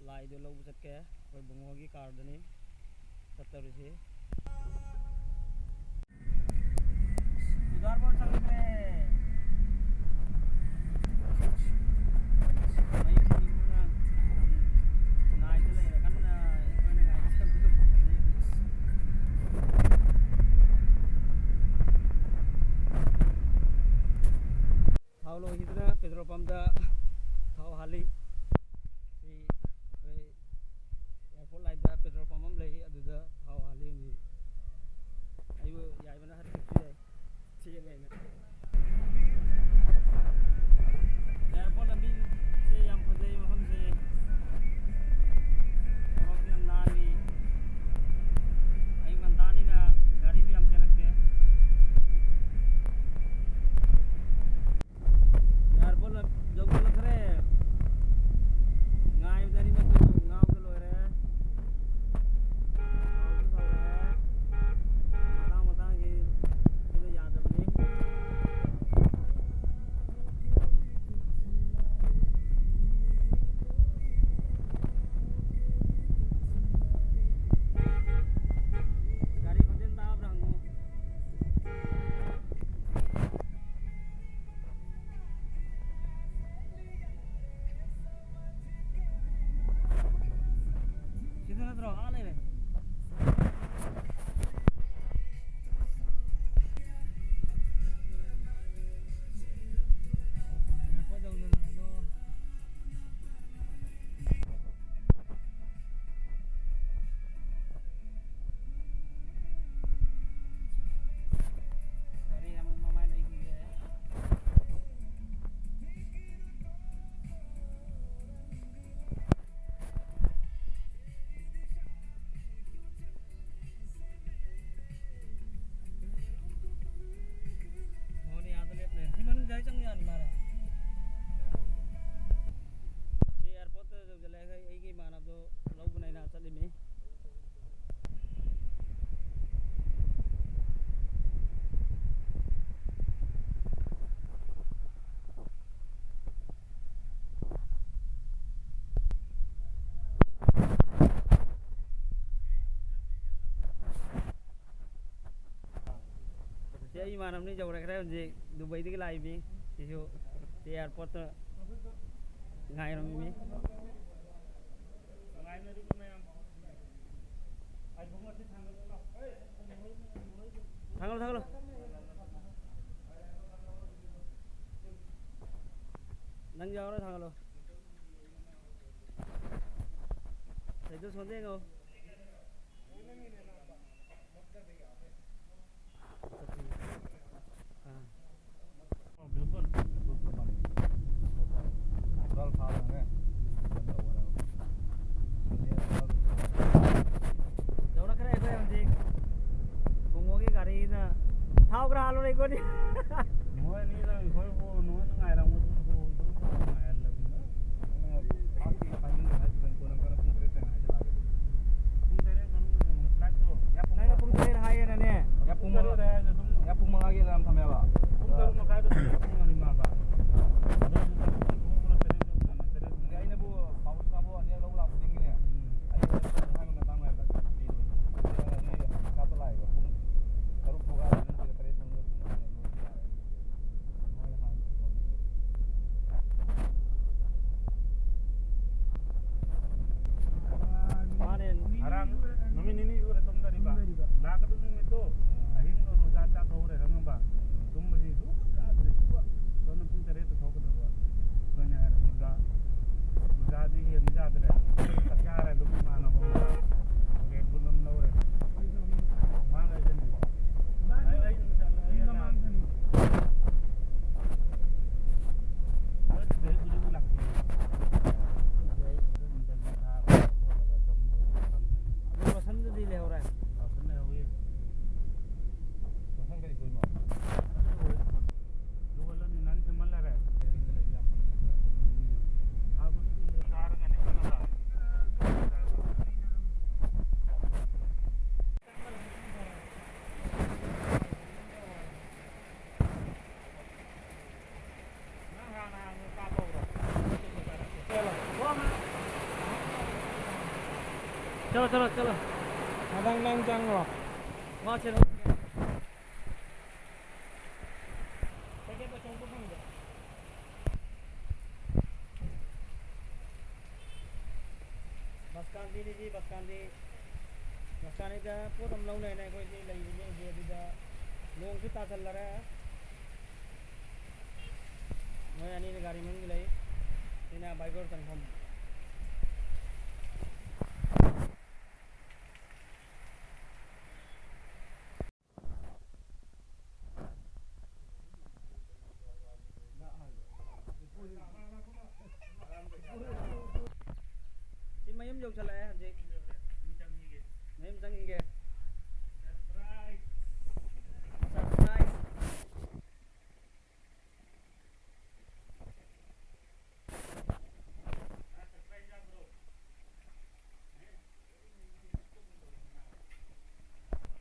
लाइदो लौब चटके कोई बुंगोगी कारदनी चतरुसी उधार पर चलते थाव लो हिदना पेट्रोल पंप दा थाव हाली सी एयरपोर्ट लाइट दा पेट्रोल पंप हम लई अदुदा थाव हाली नि आइबो याइबना हर किसी है ठीक है ना एयरपोर्ट लंबी से हम फजे हम से और हम नाली आइबो कंतानी ना गाड़ी भी हम चलते हैं जब लग रहे गाय उधरी में तो गांव के लोग रहे मता ये याद अपनी गाड़ी को दिन ताप रंगो मानव नहीं जब रख रहे हैं दुबई की लाइव भी जो एयरपोर्ट गाय में थांगलो थांगलो नंग जाओ ना थांगलो तो सुन देंगे थाव करा हालो नहीं कोनी नोए नहीं ना कोई वो नोए ना आया रहा मुझे वो आया लगी ना बाकी फाइनल है कि को नंबर तुम तेरे से है चला तुम तेरे फ्लैग तो या पुंग नहीं ना पुंग तेरे हाई है ना ने या पुंग रो रहा है तुम या पुंग मंगा के राम थमे बा पुंग करो ना काय तो पुंग नहीं मांगा अरे तुम तेरे तेरे गाय ने वो पाउस का वो अन्य लोग लाभ देंगे ने आई तो हां में काम है लग ये का तो लाएगा पुंग करो होगा चलो चलो चलो Madang nang chang ro. वहाँ से बस कांदी जी बस कांदी का पोतम लौने ने कोई सी लई ने जे दिदा लोग से तासल लरा मैं यानी ने गाड़ी में लई इना बाइक और तंगम si mayam jauh chala hai je mayam changi ke surprise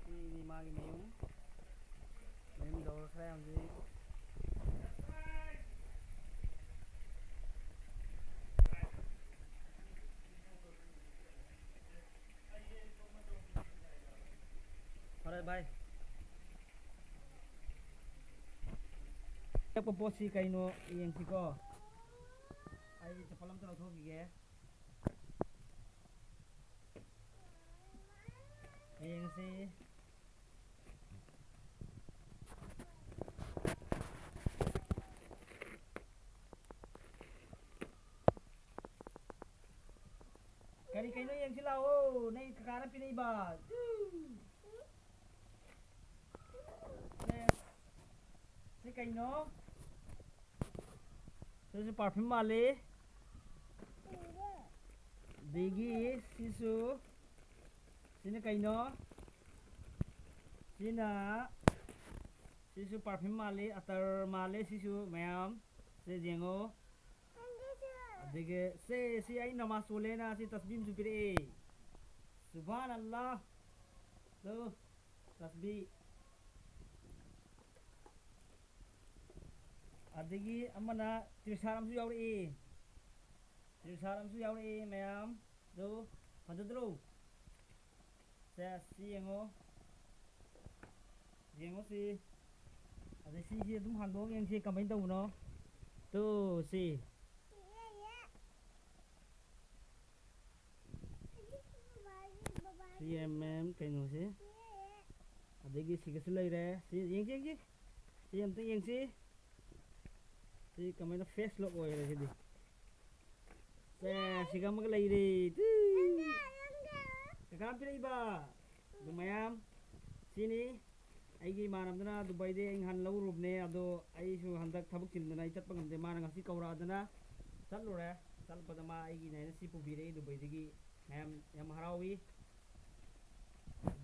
ini magi mayam jauh saya amji Alright, bye. Apa posisi kaino yang siko? Ayo cepalam terus hoki ya. Yang si Kali kaino yang silau, oh, naik ke kanan pindah iba. Si kaino, so parfum male, digi sisu, sini kaino, sina sisu parfum male, atar male sisu, mayam, si jengo, digi si ay namaz solena si tasbih supire, subhanallah, so tasbih. Adigi amana trisaram su yauri mayam do padadro sa si yengo si ade si dum hando yang si kamai tau no tu si kaino si adigi si kesulai re si yang si yang si si kamay na face look oy re di si kamay lay re kakam pina iba dumayam sini aigi manam dana Dubai de ing han law rubne ado ai su handak thabuk chilna chat pangam de manang si kaura dana chatlo re chal padama aigi na si pubire Dubai digi yam harawi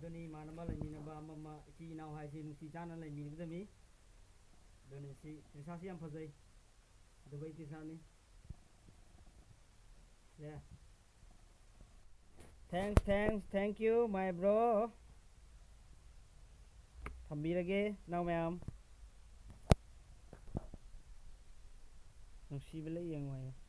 doni manama lay mina ba mama si naw hai si nusi chana lay mina bidami doni si si am phajai Dubai tisani yeah thank you my bro thambirage now ma'am nung sibile yang waya